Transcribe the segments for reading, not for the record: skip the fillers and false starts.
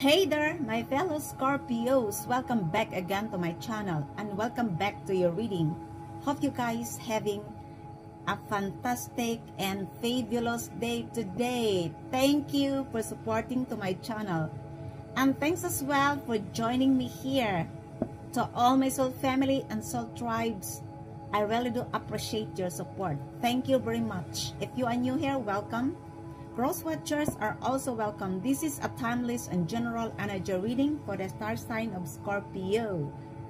Hey there, my fellow Scorpios! Welcome back again to my channel and welcome back to your reading. Hope you guys having a fantastic and fabulous day today. Thank you for supporting to my channel. And thanks as well for joining me here. To all my soul family and soul tribes, I really do appreciate your support. Thank you very much. If you are new here, welcome. Cross watchers are also welcome. This is a timeless and general energy reading for the star sign of Scorpio,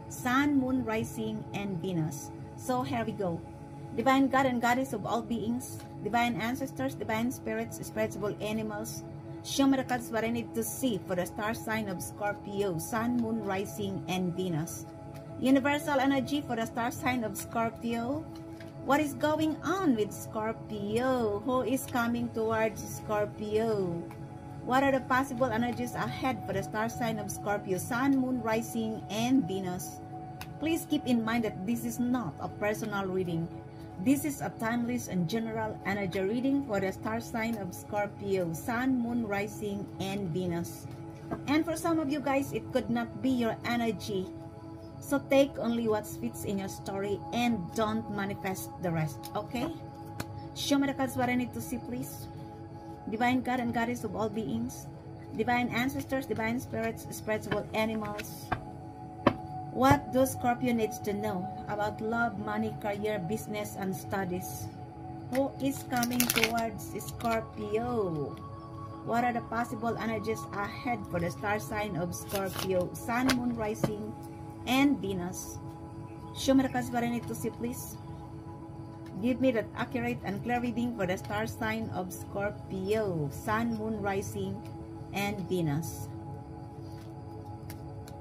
Sun, Moon, Rising, and Venus. So here we go. Divine God and Goddess of all beings, divine ancestors, divine spirits, spiritual animals, show me the cards what I need to see for the star sign of Scorpio, Sun, Moon, Rising, and Venus. Universal energy for the star sign of Scorpio. What is going on with Scorpio? Who is coming towards Scorpio? What are the possible energies ahead for the star sign of Scorpio, Sun, Moon, Rising, and Venus? Please keep in mind that this is not a personal reading. This is a timeless and general energy reading for the star sign of Scorpio, Sun, Moon, Rising, and Venus. And for some of you guys, it could not be your energy. So take only what fits in your story and don't manifest the rest, okay? Show me the cards what I need to see, please. Divine God and Goddess of all beings, divine ancestors, divine spirits, spiritual animals. What does Scorpio needs to know about love, money, career, business, and studies? Who is coming towards Scorpio? What are the possible energies ahead for the star sign of Scorpio, Sun, Moon, Rising, and Venus? Show me the cards what I need to see, please. Give me that accurate and clear reading for the star sign of Scorpio, Sun, Moon, Rising, and Venus.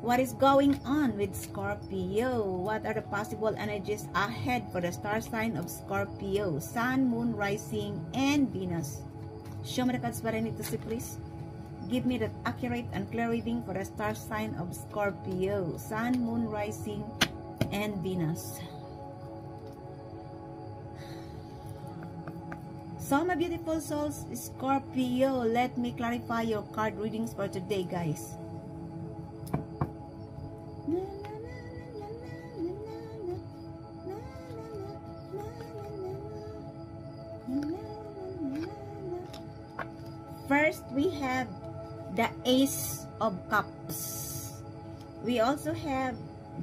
What is going on with Scorpio? What are the possible energies ahead for the star sign of Scorpio, Sun, Moon, Rising, and Venus? Show me the cards what I need to see, please. Give me that accurate and clear reading for the star sign of Scorpio, Sun, Moon, Rising, and Venus. So my beautiful souls, Scorpio, let me clarify your card readings for today, guys. First, we have the Ace of Cups. We also have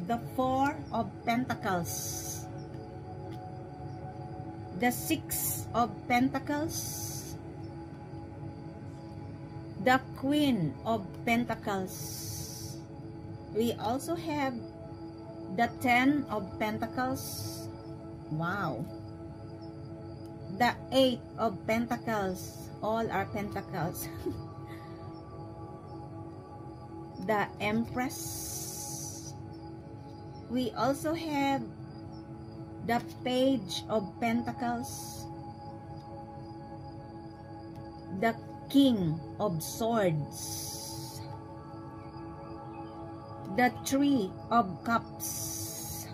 the Four of Pentacles, the Six of Pentacles, the Queen of Pentacles. We also have the Ten of Pentacles. Wow. The Eight of Pentacles. All are pentacles. The Empress. We also have the Page of Pentacles, the King of Swords, the Three of Cups,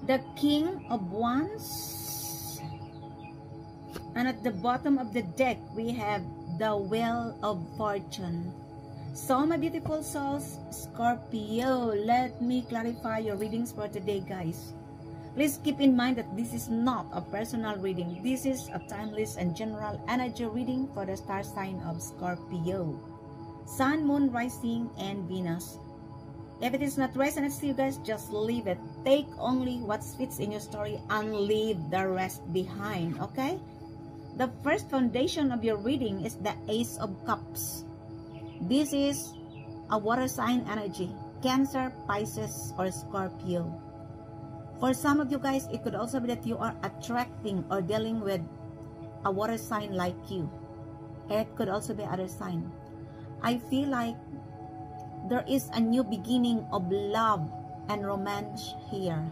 the King of Wands, and at the bottom of the deck we have the Wheel of Fortune. So my beautiful souls, Scorpio, let me clarify your readings for today, guys. Please keep in mind that this is not a personal reading. This is a timeless and general energy reading for the star sign of Scorpio, Sun, Moon, Rising, and Venus. If it is not resonates to you guys, just leave it. Take only what fits in your story and leave the rest behind, okay? The first foundation of your reading is the Ace of Cups. This is a water sign energy, Cancer, Pisces, or Scorpio. For some of you guys, it could also be that you are attracting or dealing with a water sign like you. It could also be other sign. I feel like there is a new beginning of love and romance here.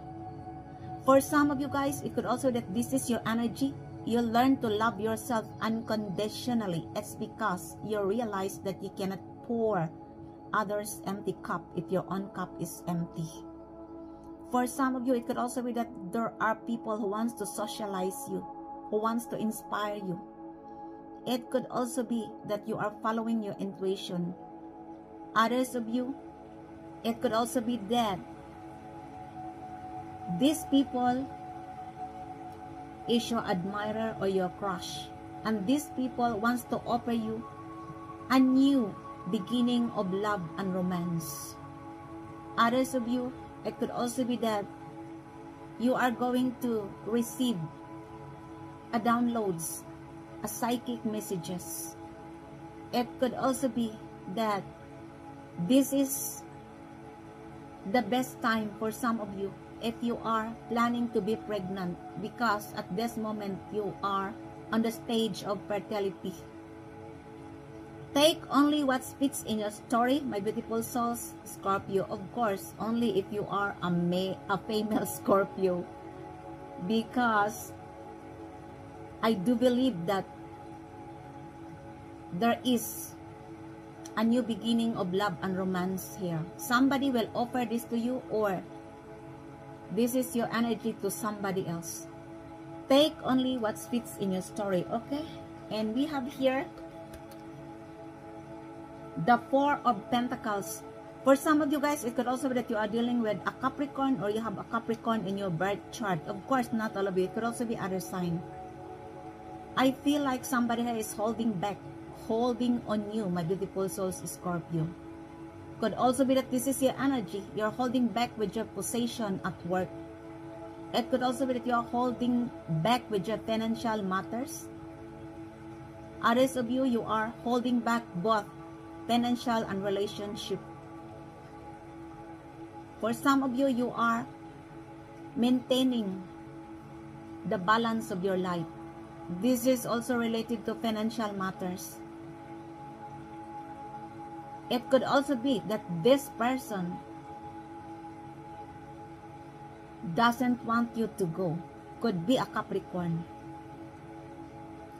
For some of you guys, it could also be that this is your energy. You learn to love yourself unconditionally. It's because you realize that you cannot pour others' empty cup if your own cup is empty. For some of you, it could also be that there are people who wants to socialize you, who wants to inspire you. It could also be that you are following your intuition. Others of you, it could also be that these people is your admirer or your crush. And these people wants to offer you a new beginning of love and romance. Others of you, it could also be that you are going to receive a downloads, a psychic messages. It could also be that this is the best time for some of you if you are planning to be pregnant, because at this moment you are on the stage of fertility. Take only what fits in your story, my beautiful souls, Scorpio. Of course, only if you are a female Scorpio, because I do believe that there is a new beginning of love and romance here. Somebody will offer this to you, or this is your energy to somebody else. Take only what fits in your story, okay? And we have here the Four of Pentacles. For some of you guys, it could also be that you are dealing with a Capricorn, or you have a Capricorn in your birth chart. Of course, not all of you. It could also be other sign. I feel like somebody here is holding back, holding on you, my beautiful souls, Scorpio. Could also be that this is your energy. You're holding back with your possession at work. It could also be that you're holding back with your financial matters. Others of you, you are holding back both financial and relationship. For some of you, you are maintaining the balance of your life. This is also related to financial matters. It could also be that this person doesn't want you to go. Could be a Capricorn.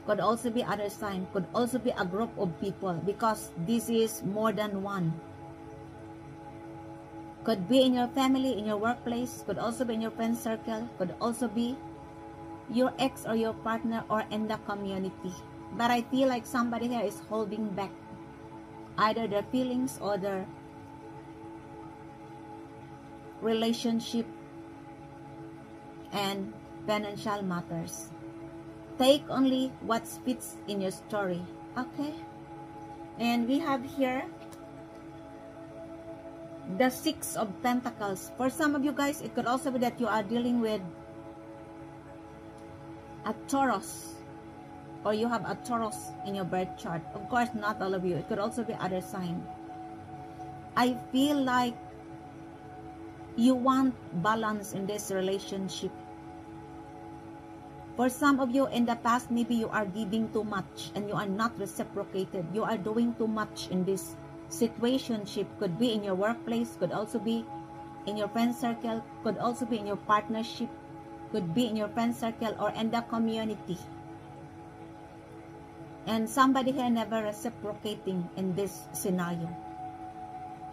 Could also be other sign. Could also be a group of people, because this is more than one. Could be in your family, in your workplace. Could also be in your friend circle. Could also be your ex or your partner, or in the community. But I feel like somebody here is holding back either their feelings or their relationship and financial matters. Take only what fits in your story, okay? And we have here the Six of Pentacles. For some of you guys, it could also be that you are dealing with a Taurus, or you have a Taurus in your birth chart. Of course, not all of you. It could also be other sign. I feel like you want balance in this relationship. For some of you, in the past, maybe you are giving too much and you are not reciprocated. You are doing too much in this situationship. Could be in your workplace, could also be in your friend circle, could also be in your partnership, could be in your friend circle or in the community. And somebody here never reciprocating in this scenario.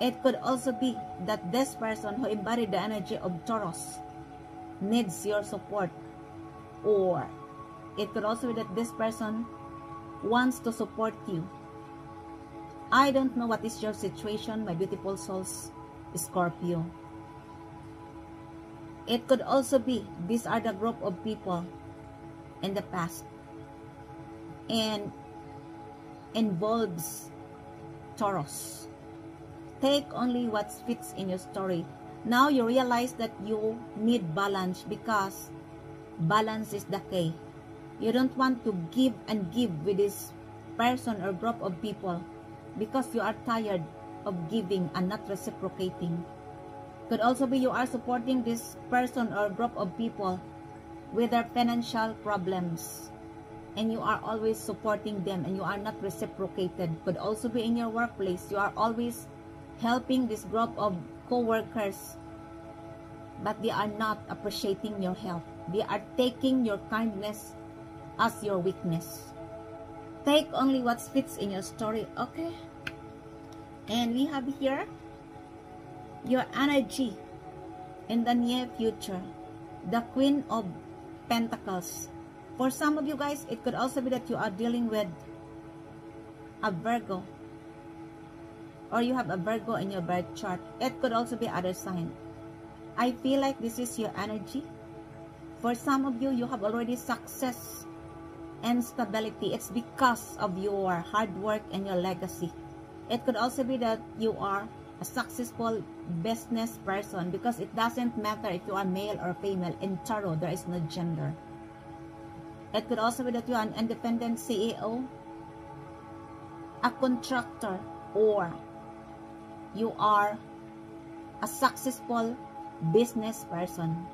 It could also be that this person who embodied the energy of Taurus needs your support. Or it could also be that this person wants to support you. I don't know what is your situation, my beautiful souls, Scorpio. It could also be these are the group of people in the past and involves Taurus. Take only what fits in your story. Now you realize that you need balance, because balance is the key. You don't want to give and give with this person or group of people, because you are tired of giving and not reciprocating. Could also be you are supporting this person or group of people with their financial problems, and you are always supporting them and you are not reciprocated. Could also be in your workplace. You are always helping this group of co-workers, but they are not appreciating your help. They are taking your kindness as your weakness. Take only what fits in your story, okay? And we have here your energy in the near future, the Queen of Pentacles. For some of you guys, it could also be that you are dealing with a Virgo, or you have a Virgo in your birth chart. It could also be other sign. I feel like this is your energy. For some of you, you have already success and stability. It's because of your hard work and your legacy. It could also be that you are a successful business person, because it doesn't matter if you are male or female. In tarot, there is no gender. It could also be that you are an independent CEO, a contractor, or you are a successful business person,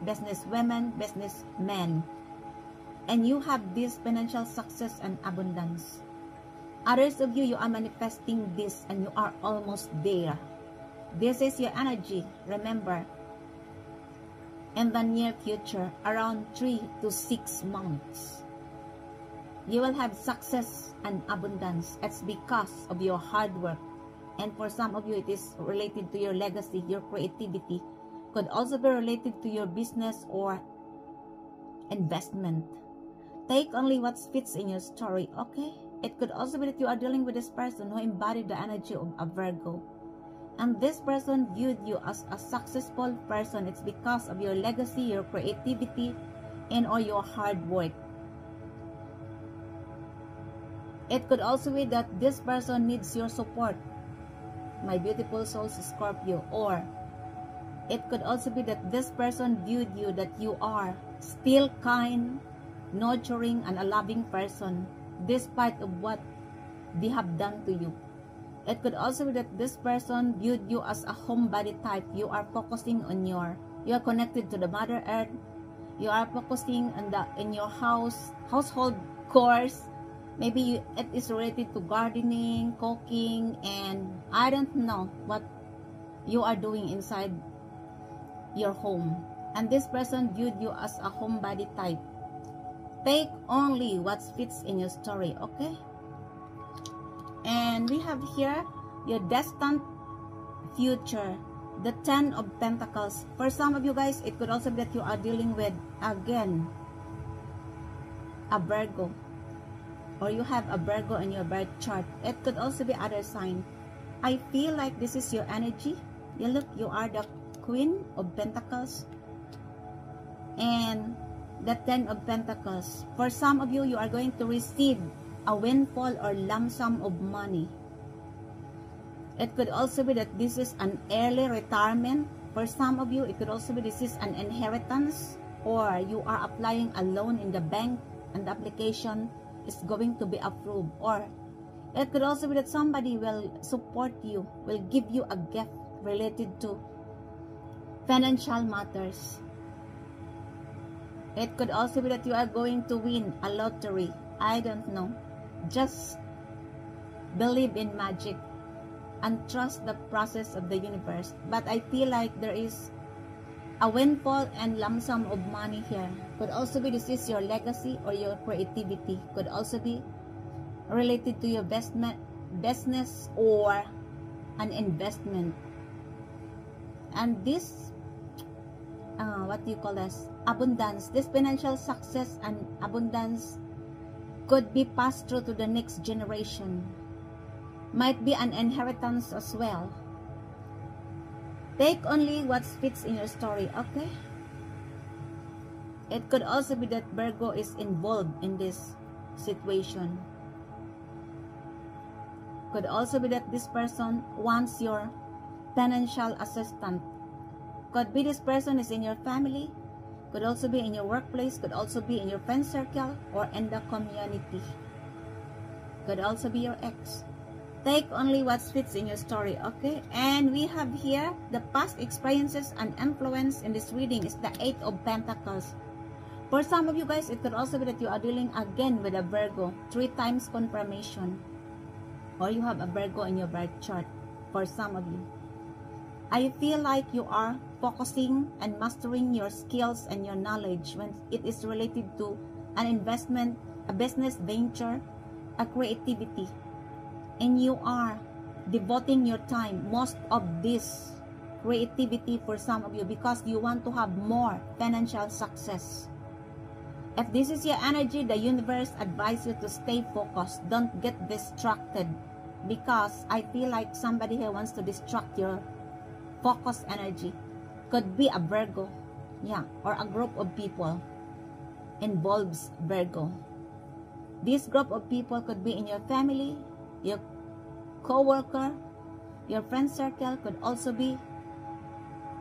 businesswomen, businessmen, and you have this financial success and abundance. Others of you, you are manifesting this and you are almost there. This is your energy. Remember, in the near future, around 3 to 6 months, you will have success and abundance. It's because of your hard work. And for some of you, it is related to your legacy, your creativity. Could also be related to your business or investment. Take only what fits in your story, okay? It could also be that you are dealing with this person who embodied the energy of a Virgo. And this person viewed you as a successful person. It's because of your legacy, your creativity, and or your hard work. It could also be that this person needs your support, my beautiful souls, Scorpio. Or it could also be that this person viewed you that you are still kind, nurturing, and a loving person, despite of what they have done to you. It could also be that this person viewed you as a homebody type. You are focusing on you are connected to the Mother Earth. You are focusing on in your household chores. Maybe it is related to gardening, cooking, and I don't know what you are doing inside your home. And this person viewed you as a homebody type. Take only what fits in your story, okay? And we have here your destined future, the 10 of Pentacles. For some of you guys, it could also be that you are dealing with, again, a Virgo, or you have a Virgo in your birth chart. It could also be other sign. I feel like this is your energy. You look, you are the Queen of Pentacles and the 10 of Pentacles. For some of you, you are going to receive a windfall or lump sum of money. It could also be that this is an early retirement. For some of you, it could also be this is an inheritance, or you are applying a loan in the bank and the application is going to be approved. Or it could also be that somebody will support you, will give you a gift related to financial matters. It could also be that you are going to win a lottery. I don't know. Just believe in magic and trust the process of the universe. But I feel like there is a windfall and lump sum of money here. Could also be this is your legacy or your creativity. Could also be related to your business or an investment. And this, what do you call this? Abundance. This financial success and abundance could be passed through to the next generation. Might be an inheritance as well. Take only what fits in your story, okay? It could also be that Virgo is involved in this situation. Could also be that this person wants your financial assistance. Could be this person is in your family. Could also be in your workplace. Could also be in your friend circle or in the community. Could also be your ex. Take only what fits in your story, okay? And we have here the past experiences and influence in this reading is the 8 of Pentacles. For some of you guys, it could also be that you are dealing again with a Virgo. 3 times confirmation. Or you have a Virgo in your birth chart. For some of you, I feel like you are focusing and mastering your skills and your knowledge when it is related to an investment, a business venture, a creativity. And you are devoting your time, most of this creativity for some of you, because you want to have more financial success. If this is your energy, the universe advises you to stay focused. Don't get distracted, because I feel like somebody here wants to distract your focus energy. Could be a Virgo, yeah, or a group of people involves Virgo. This group of people could be in your family, your co-worker, your friend circle, could also be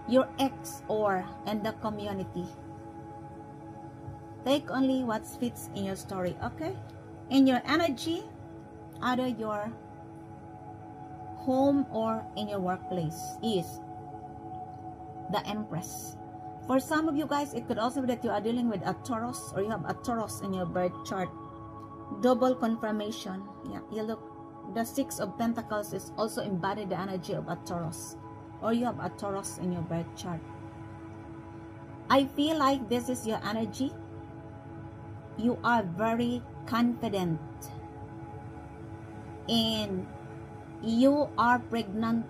your ex or in the community. Take only what fits in your story, okay? In your energy, either your home or in your workplace, is the Empress. For some of you guys, it could also be that you are dealing with a Taurus, or you have a Taurus in your birth chart. Double confirmation. Yeah, you look, the Six of Pentacles is also embodied the energy of a Taurus, or you have a Taurus in your birth chart. I feel like this is your energy. You are very confident, and you are pregnant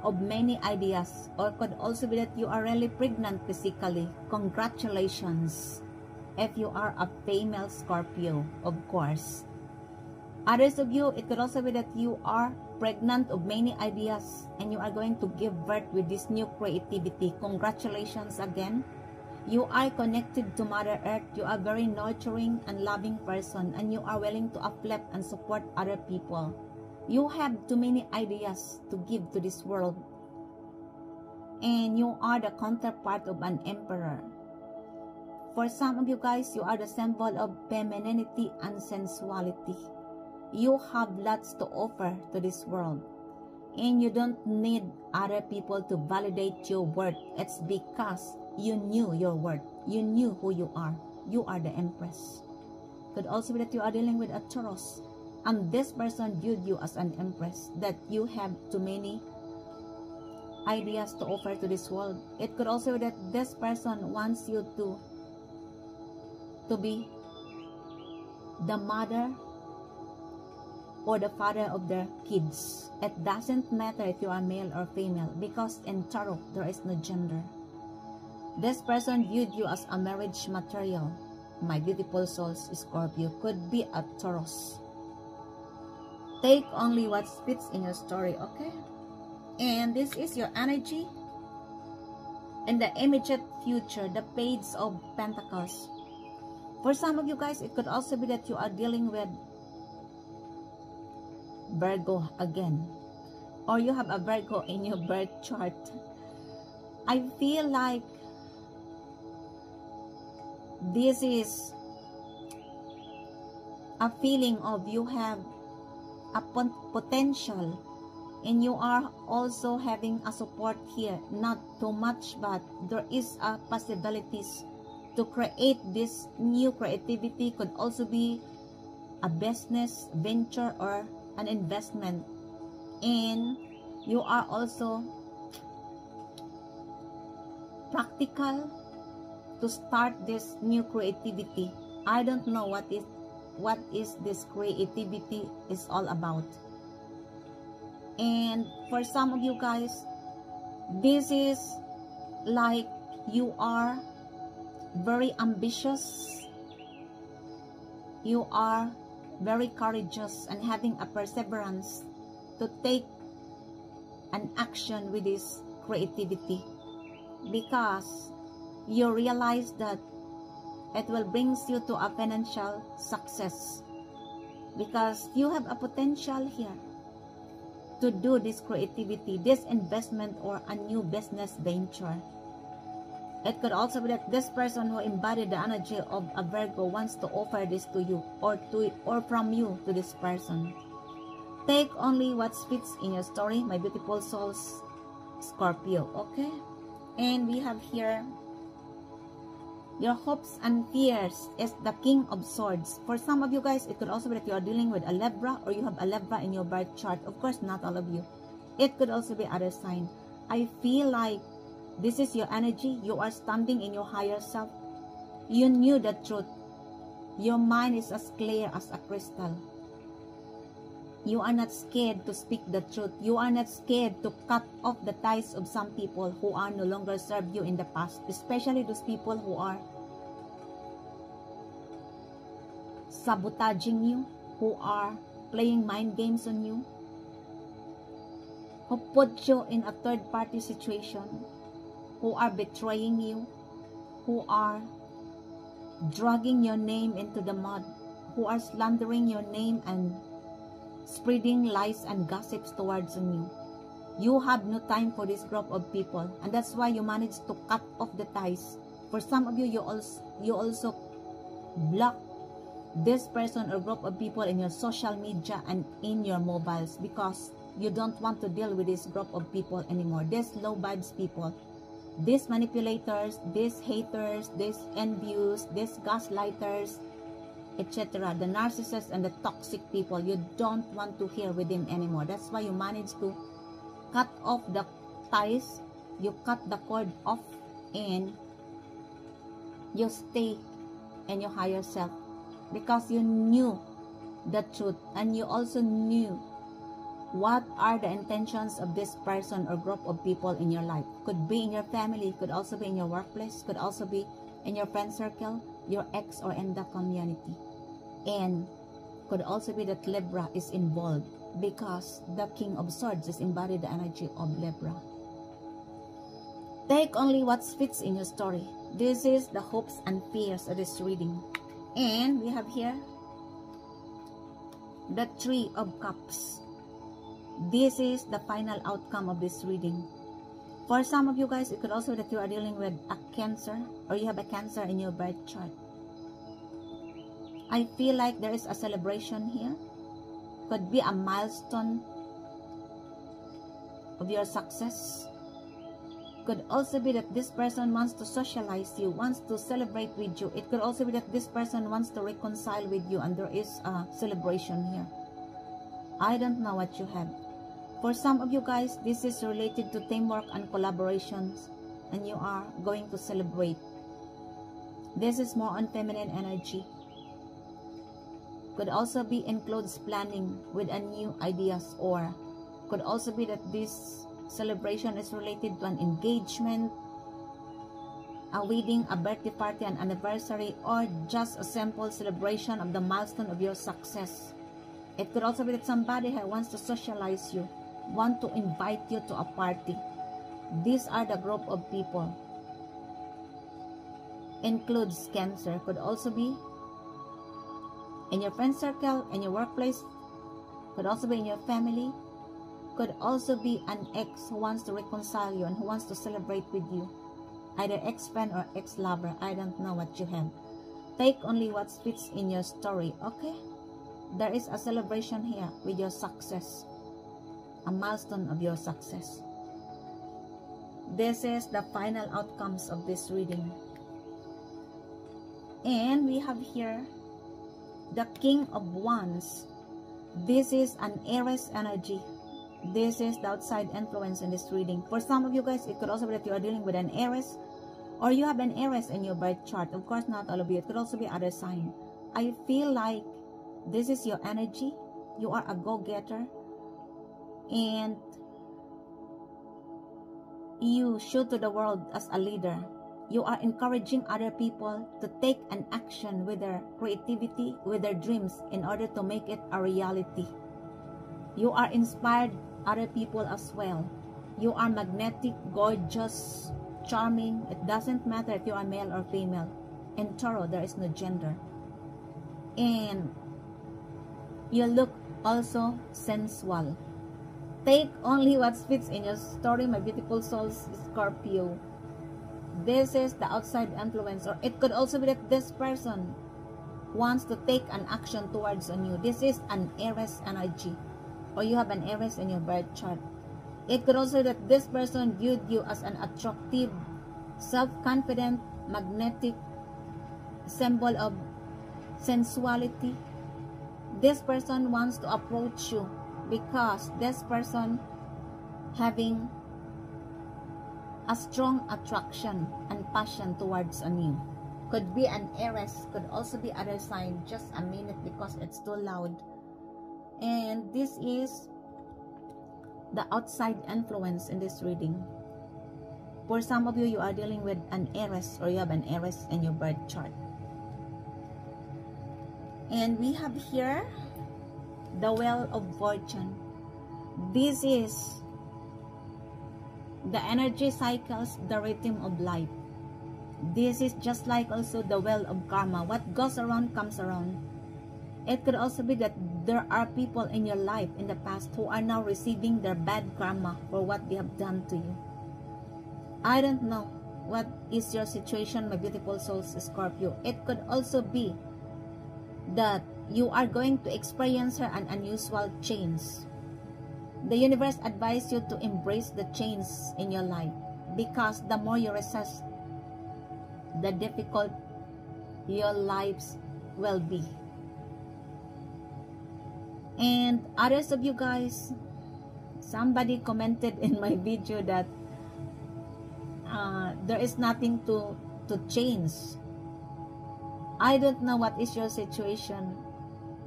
of many ideas, or could also be that you are really pregnant physically. Congratulations if you are a female Scorpio, of course. Others of you, it could also be that you are pregnant of many ideas and you are going to give birth with this new creativity. Congratulations again. You are connected to Mother Earth. You are a very nurturing and loving person, and you are willing to uplift and support other people. You have too many ideas to give to this world, and you are the counterpart of an emperor. For some of you guys, you are the symbol of femininity and sensuality. You have lots to offer to this world, and you don't need other people to validate your worth. It's because you knew your worth. You knew who you are. You are the Empress. Could also be that you are dealing with a Taurus, and this person viewed you as an Empress, that you have too many ideas to offer to this world. It could also be that this person wants you to be the mother or the father of their kids. It doesn't matter if you are male or female, because in Tarot there is no gender. This person viewed you as a marriage material. My beautiful souls, Scorpio, could be a Taurus. Take only what fits in your story, okay? And this is your energy in the immediate future, the Page of Pentacles. For some of you guys, it could also be that you are dealing with Virgo again, or you have a Virgo in your birth chart. I feel like this is a feeling of you have a potential, and you are also having a support here. Not too much, but there is a possibilities to create this new creativity. Could also be a business venture or an investment, and you are also practical to start this new creativity. I don't know what is this creativity is all about. And for some of you guys, this is like you are very ambitious, you are very courageous, and having a perseverance to take an action with this creativity, because you realize that it will bring you to a financial success, because you have a potential here to do this creativity, this investment, or a new business venture. It could also be that this person who embodied the energy of a Virgo wants to offer this to you, or from you to this person. Take only what fits in your story, my beautiful souls, Scorpio, okay? And we have here your hopes and fears is the King of Swords. For some of you guys, it could also be that you are dealing with a Libra, or you have a Libra in your birth chart. Of course, not all of you. It could also be other sign. I feel like this is your energy. You are standing in your higher self. You knew the truth. Your mind is as clear as a crystal. You are not scared to speak the truth. You are not scared to cut off the ties of some people who are no longer serve you in the past, especially those people who are sabotaging you, who are playing mind games on you, who put you in a third-party situation, who are betraying you, who are dragging your name into the mud, who are slandering your name and spreading lies and gossips towards on you. You have no time for this group of people, and that's why you manage to cut off the ties. For some of you, you also block this person or group of people in your social media and in your mobiles, because you don't want to deal with this group of people anymore. These low vibes people, these manipulators, these haters, these envious, these gaslighters, etc. The narcissists and the toxic people, you don't want to hear with them anymore. That's why you manage to cut off the ties, you cut the cord off, and you stay in your higher self, because you knew the truth, and you also knew what are the intentions of this person or group of people in your life. Could be in your family, could also be in your workplace, could also be in your friend circle, your ex, or in the community. And could also be that Libra is involved, because the King of Swords is embodied the energy of Libra. Take only what fits in your story. This is the hopes and fears of this reading. And we have here the Three of Cups. This is the final outcome of this reading. For some of you guys, it could also be that you are dealing with a Cancer, or you have a Cancer in your birth chart. I feel like there is a celebration here. Could be a milestone of your success. Could also be that this person wants to socialize you, wants to celebrate with you. It could also be that this person wants to reconcile with you, and there is a celebration here. I don't know what you have. For some of you guys, this is related to teamwork and collaborations, and you are going to celebrate. This is more on feminine energy. Could also be includes planning with a new ideas, or could also be that this celebration is related to an engagement, a wedding, a birthday party, an anniversary, or just a simple celebration of the milestone of your success. It could also be that somebody here wants to socialize you, want to invite you to a party. These are the group of people. Includes Cancer. Could also be in your friend circle, in your workplace, could also be in your family, could also be an ex who wants to reconcile you and who wants to celebrate with you. Either ex-friend or ex-lover. I don't know what you have. Take only what fits in your story, okay? There is a celebration here with your success, a milestone of your success. This is the final outcomes of this reading. And we have here the King of Wands. This is an Aries energy. This is the outside influence in this reading. For some of you guys, it could also be that you are dealing with an Aries, or you have an Aries in your birth chart. Of course, not all of you. It could also be other sign. I feel like this is your energy. You are a go-getter, and you show to the world as a leader. You are encouraging other people to take an action with their creativity, with their dreams, in order to make it a reality. You are inspired other people as well. You are magnetic, gorgeous, charming. It doesn't matter if you are male or female. In Taurus, there is no gender. And you look also sensual. Take only what fits in your story, my beautiful souls, Scorpio. This is the outside influence, or it could also be that this person wants to take an action towards on you. This is an Aries energy, or you have an Aries in your birth chart. It could also be that this person viewed you as an attractive, self-confident, magnetic symbol of sensuality. This person wants to approach you because this person having a strong attraction and passion towards on you. Could be an Aries, could also be other sign. Just a minute because it's too loud. And this is the outside influence in this reading. For some of you, you are dealing with an Aries, or you have an Aries in your birth chart. And we have here the Wheel of Fortune. This is the energy cycles, the rhythm of life. This is just like also the Wheel of Karma. What goes around comes around. It could also be that there are people in your life in the past who are now receiving their bad karma for what they have done to you. I don't know what is your situation, my beautiful souls, Scorpio. It could also be that you are going to experience an unusual change. The universe advises you to embrace the change in your life, because the more you resist, the difficult your lives will be. And others of you guys, somebody commented in my video that there is nothing to change. I don't know what is your situation.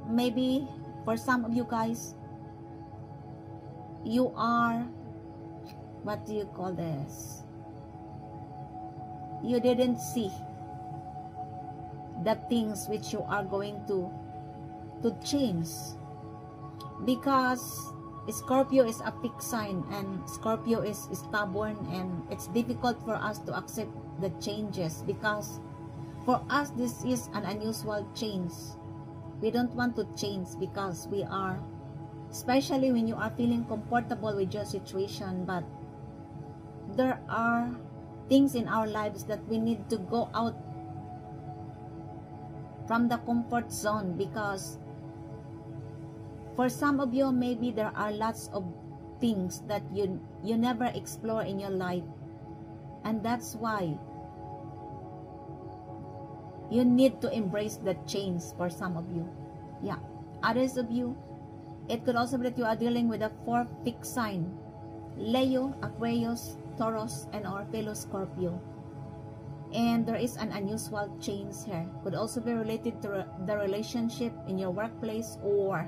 Maybe for some of you guys, you are, what do you call this? You didn't see the things which you are going to change, because Scorpio is a fixed sign, and Scorpio is stubborn, and it's difficult for us to accept the changes, because for us this is an unusual change. We don't want to change because we are, especially when you are feeling comfortable with your situation, but there are things in our lives that we need to go out from the comfort zone, because for some of you, maybe there are lots of things that you never explore in your life, and that's why you need to embrace that change. For some of you, yeah. Others of you, it could also be that you are dealing with a 4 fixed sign: Leo, Aquarius, Taurus, and or fellow Scorpio. And there is an unusual change here. Could also be related to the relationship in your workplace, or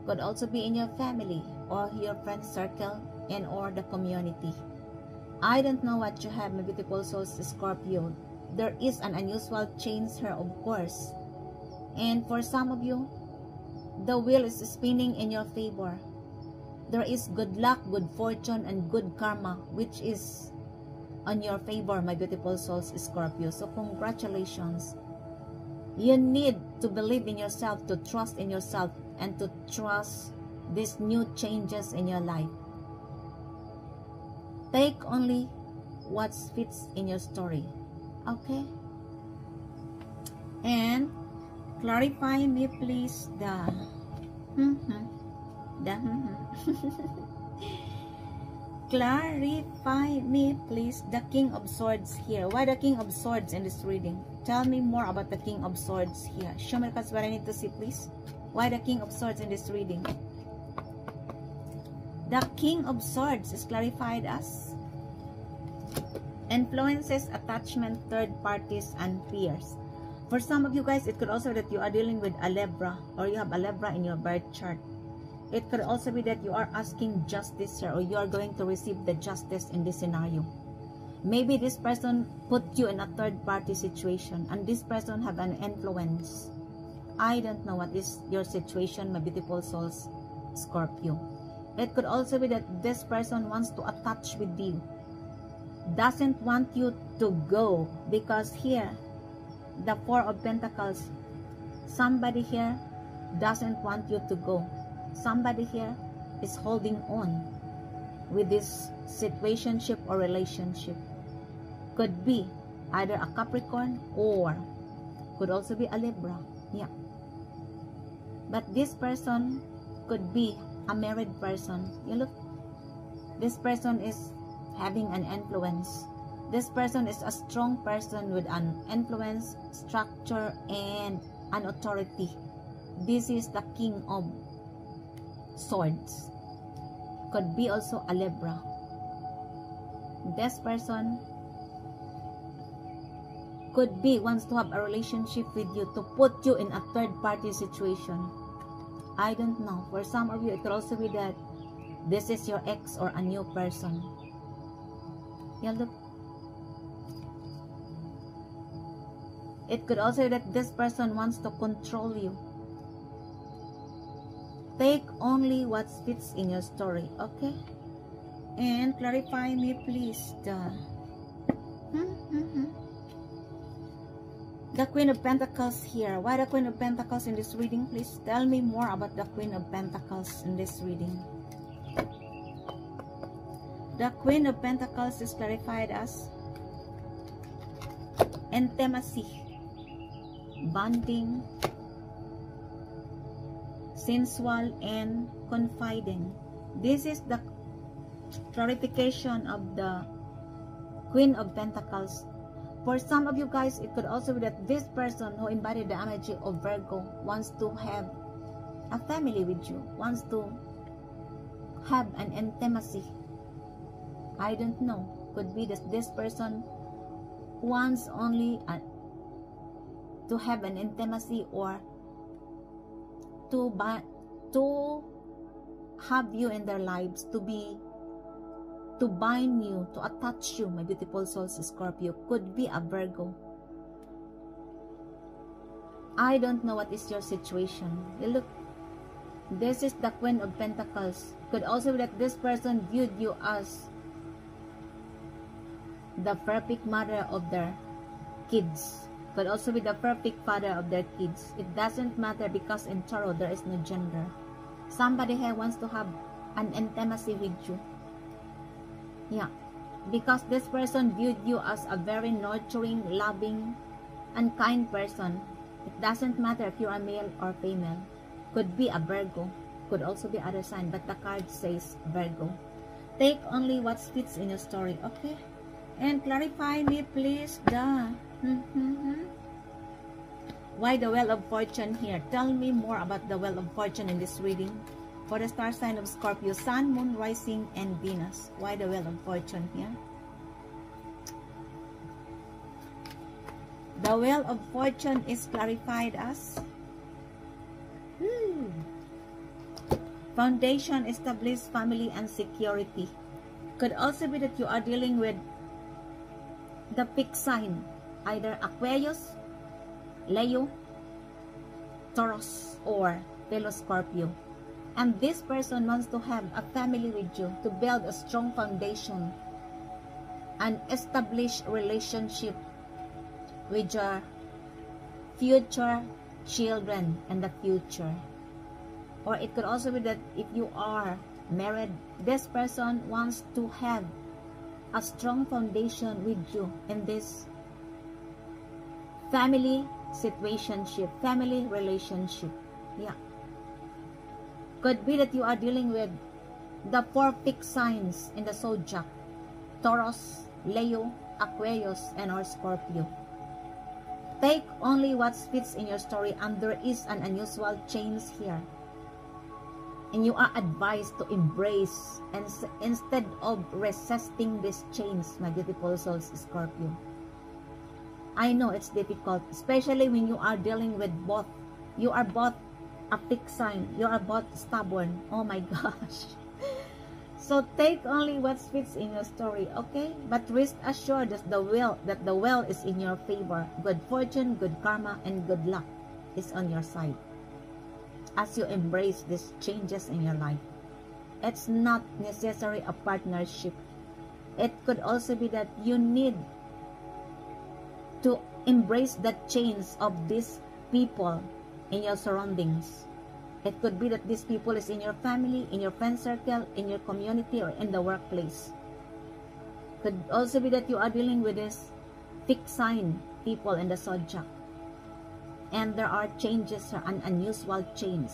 could also be in your family or your friend circle and or the community. I don't know what you have, my beautiful souls, Scorpio. There is an unusual change here, of course. And for some of you, the wheel is spinning in your favor. There is good luck, good fortune, and good karma, which is on your favor, my beautiful souls, Scorpio. So congratulations. You need to believe in yourself, to trust in yourself, and to trust these new changes in your life. Take only what fits in your story, okay? And clarify me please clarify me please the King of Swords here. Why the King of Swords in this reading? Tell me more about the King of Swords here. Show me that's what I need to see, please. Why the King of Swords in this reading? The King of Swords is clarified as influences, attachment, third parties, and fears. For some of you guys, it could also be that you are dealing with a Libra, or you have a Libra in your birth chart. It could also be that you are asking justice here, or you are going to receive the justice in this scenario. Maybe this person put you in a third party situation, and this person have an influence. I don't know what is your situation, my beautiful souls, Scorpio. It could also be that this person wants to attach with you, doesn't want you to go, because here, the 4 of Pentacles, somebody here doesn't want you to go. Somebody here is holding on with this situationship or relationship. Could be either a Capricorn, or could also be a Libra. Yeah. But this person could be a married person. You look, this person is having an influence. This person is a strong person with an influence, structure, and an authority. This is the King of Swords. Could be also a Libra. This person could be wants to have a relationship with you, to put you in a third party situation. I don't know. For some of you, it could also be that this is your ex or a new person. Yeah, look. It could also be that this person wants to control you. Take only what fits in your story, okay? And clarify me, please. The Queen of Pentacles here. Why the Queen of Pentacles in this reading? Please tell me more about the Queen of Pentacles in this reading. The Queen of Pentacles is clarified as intimacy, bonding, sensual, and confiding. This is the clarification of the Queen of Pentacles. For some of you guys, it could also be that this person who embodied the energy of Virgo wants to have a family with you, wants to have an intimacy. I don't know. Could be that this person wants only to have an intimacy, or to have you in their lives, to bind you, to attach you, my beautiful souls, Scorpio. Could be a Virgo. I don't know what is your situation. Look, this is the Queen of Pentacles. Could also be that this person viewed you as the perfect mother of their kids. Could also be the perfect father of their kids. It doesn't matter, because in Tarot there is no gender. Somebody here wants to have an intimacy with you. Yeah, because this person viewed you as a very nurturing, loving, and kind person. It doesn't matter if you're a male or female. Could be a Virgo, could also be other sign, but the card says Virgo. Take only what fits in your story, okay? And clarify me, please, why the Wheel of Fortune here? Tell me more about the Wheel of Fortune in this reading. For the star sign of Scorpio, Sun, Moon, Rising, and Venus. Why the Wheel of Fortune here? The Wheel of Fortune is clarified as foundation, established family, and security. Could also be that you are dealing with the fixed sign, either Aquarius, Leo, Taurus, or fellow Scorpio. And this person wants to have a family with you, to build a strong foundation, an established relationship with your future children in the future. Or it could also be that if you are married, this person wants to have a strong foundation with you in this family situationship, family relationship. Yeah. Could be that you are dealing with the 4 fixed signs in the zodiac: Taurus, Leo, Aquarius, and or Scorpio. Take only what fits in your story, and there is an unusual change here. And you are advised to embrace, and instead of resisting this change, my beautiful souls, Scorpio. I know it's difficult, especially when you are dealing with both. You are both a fixed sign. You are both stubborn. Oh my gosh. So take only what fits in your story, okay? But rest assured that the will is in your favor. Good fortune, good karma, and good luck is on your side as you embrace these changes in your life. It's not necessarily a partnership. It could also be that you need to embrace the change of these people in your surroundings. It could be that these people is in your family, in your friend circle, in your community, or in the workplace. Could also be that you are dealing with this fixed sign people in the zodiac, and there are changes, an unusual change,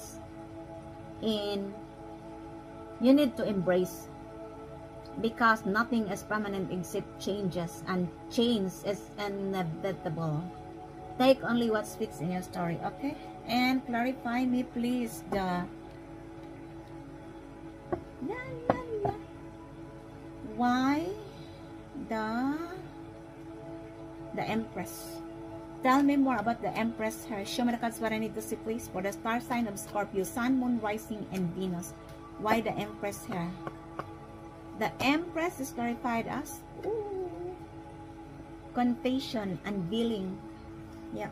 and you need to embrace, because nothing is permanent except changes, and change is inevitable. Take only what fits in your story, okay? And clarify me, please, why the Empress. Tell me more about the Empress here. Show me the cards what I need to see, please. For the star sign of Scorpio, Sun, Moon, Rising, and Venus. Why the Empress here? The Empress is clarified as confession, unveiling, Yeah.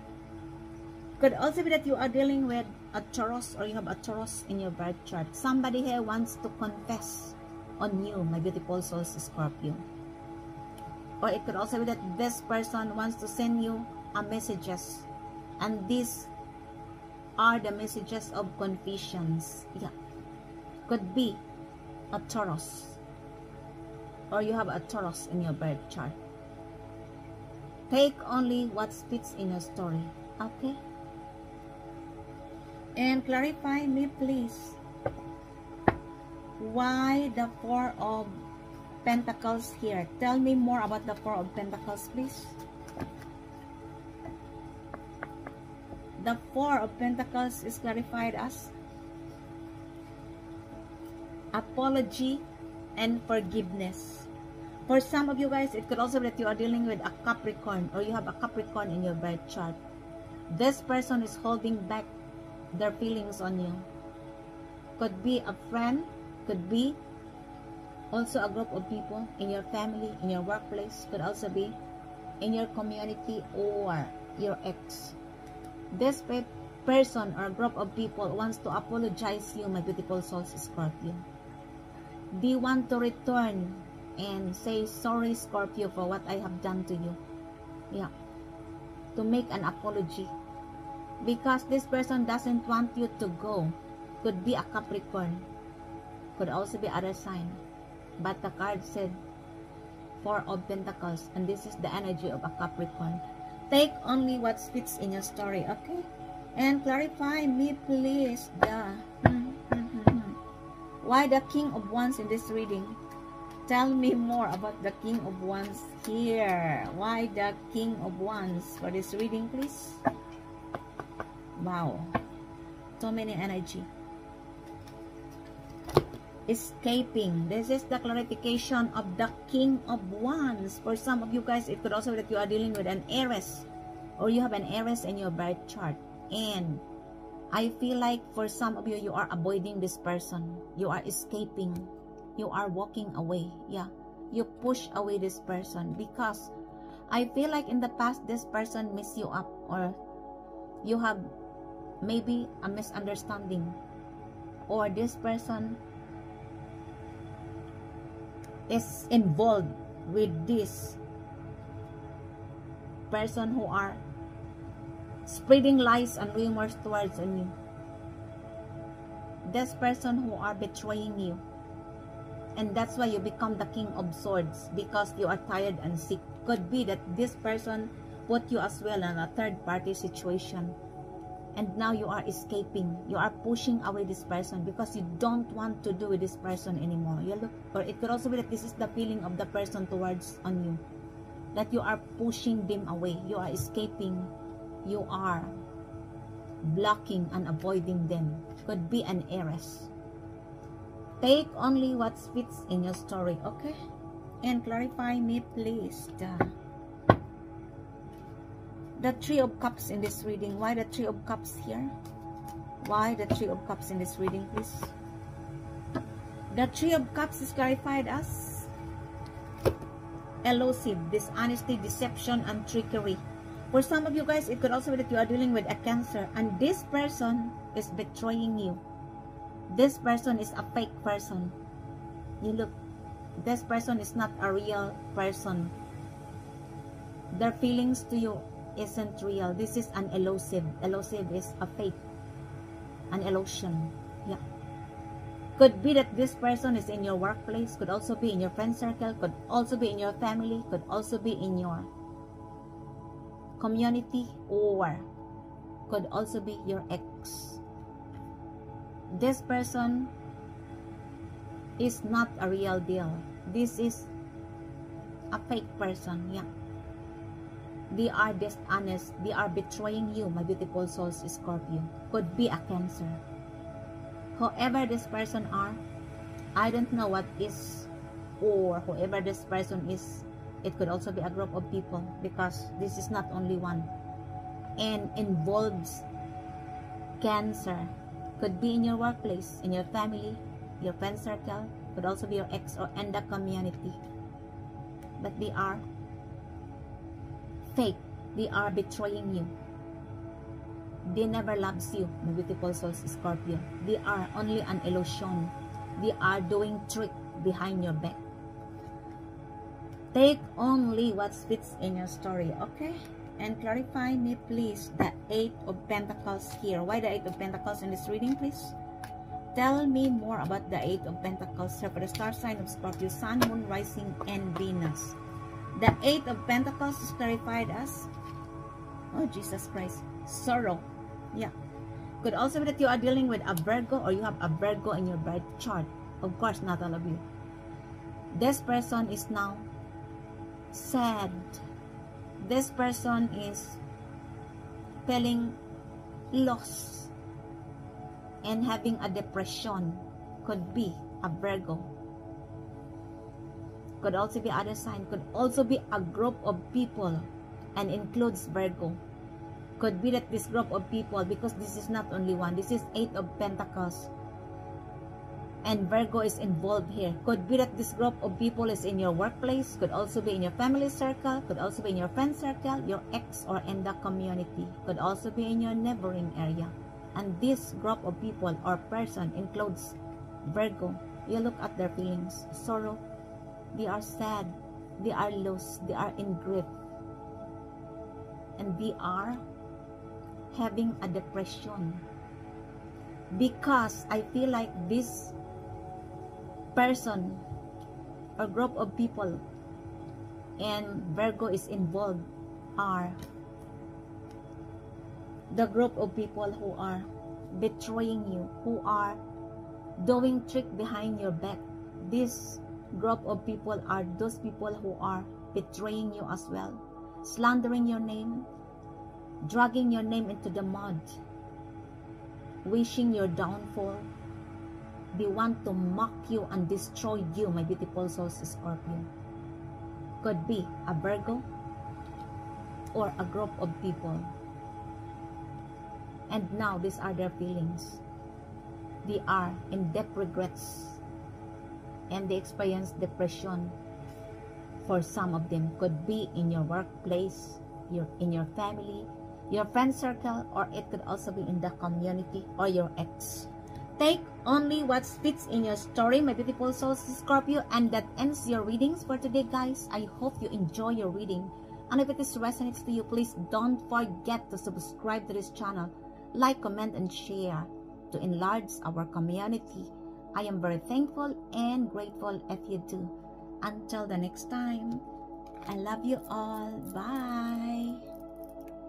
Could also be that you are dealing with a Taurus, or you have a Taurus in your birth chart. Somebody here wants to confess on you, my beautiful souls, Scorpio. Or it could also be that this person wants to send you a messages, and these are the messages of confessions. Yeah. Could be a Taurus, or you have a Taurus in your birth chart. Take only what fits in your story, okay? And clarify me, please. Why the Four of Pentacles here? Tell me more about the Four of Pentacles, please. The Four of Pentacles is clarified as apology and forgiveness. For some of you guys, it could also be that you are dealing with a Capricorn, or you have a Capricorn in your birth chart. This person is holding back their feelings on you. Could be a friend, could be also a group of people in your family, in your workplace, could also be in your community or your ex. This person or group of people wants to apologize to you, my beautiful souls, Scorpio. They want to return and say, sorry, Scorpio, for what I have done to you. Yeah. To make an apology. Because this person doesn't want you to go. Could be a Capricorn. Could also be other sign. But the card said Four of Pentacles, and this is the energy of a Capricorn. Take only what fits in your story, okay? And clarify me, please. Why the King of Wands in this reading? Tell me more about the King of Wands here. Why the King of Wands for this reading, please? Wow. So many energy. Escaping. This is the clarification of the King of Wands. For some of you guys, it could also be that you are dealing with an heiress, or you have an heiress in your birth chart. And I feel like for some of you, you are avoiding this person. You are escaping. You are walking away. Yeah. You push away this person because I feel like in the past, this person messed you up, or you have maybe a misunderstanding, or this person is involved with this person who are spreading lies and rumors towards you. This person who are betraying you. And that's why you become the King of Swords, because you are tired and sick. Could be that this person put you as well in a third party situation. And now you are escaping. You are pushing away this person because you don't want to do with this person anymore. You look, or it could also be that this is the feeling of the person towards on you. That you are pushing them away. You are escaping. You are blocking and avoiding them. Could be an heiress. Take only what fits in your story, okay? And clarify me, please. The Three of Cups in this reading. Why the Three of Cups here? Why the Three of Cups in this reading, please? The Three of Cups is clarified as elusive, dishonesty, deception, and trickery. For some of you guys, it could also be that you are dealing with a Cancer, and this person is betraying you. This person is a fake person. You look, this person is not a real person. Their feelings to you isn't real. This is an elusive. Elusive is a fake, an illusion. Yeah. Could be that this person is in your workplace, could also be in your friend circle, could also be in your family, could also be in your community, or could also be your ex. This person is not a real deal. This is a fake person. Yeah. They are dishonest. They are betraying you, my beautiful souls, Scorpio. Could be a Cancer. Whoever this person are, I don't know what is, or whoever this person is, it could also be a group of people, because this is not only one, and involves Cancer. Could be in your workplace, in your family, your friend circle, could also be your ex, or in the community. But they are fake. They are betraying you. They never loves you, my beautiful souls, Scorpio. They are only an illusion. They are doing trick behind your back. Take only what fits in your story, okay? And clarify me, please, the 8 of Pentacles here. Why the 8 of Pentacles in this reading, please? Tell me more about the 8 of Pentacles here for the star sign of Scorpio, Sun, Moon, Rising, and Venus. The 8 of Pentacles is clarified as, oh Jesus Christ, sorrow. Yeah. Could also be that you are dealing with a Virgo, or you have a Virgo in your birth chart. Of course, not all of you. This person is now sad. This person is feeling lost and having a depression. Could be a Virgo. Could also be other sign. Could also be a group of people and includes Virgo. Could be that this group of people, because this is not only one, this is 8 of Pentacles, and Virgo is involved here. Could be that this group of people is in your workplace, could also be in your family circle, could also be in your friend circle, your ex, or in the community. Could also be in your neighboring area. And this group of people or person includes Virgo. You look at their feelings. Sorrow. They are sad. They are lost. They are in grief. And they are having a depression. Because I feel like this person or group of people and Virgo is involved are the group of people who are betraying you, who are doing trick behind your back. This group of people are those people who are betraying you as well, slandering your name, dragging your name into the mud, wishing your downfall. They want to mock you and destroy you, my beautiful souls, Scorpio. Could be a Virgo or a group of people. And now these are their feelings. They are in deep regrets and they experience depression. For some of them, could be in your workplace, in your family, your friend circle, or it could also be in the community or your ex. Take only what fits in your story, my beautiful souls, Scorpio, and that ends your readings for today, guys. I hope you enjoy your reading, and if it resonates to you, please don't forget to subscribe to this channel, like, comment, and share to enlarge our community. I am very thankful and grateful if you do. Until the next time, I love you all. Bye.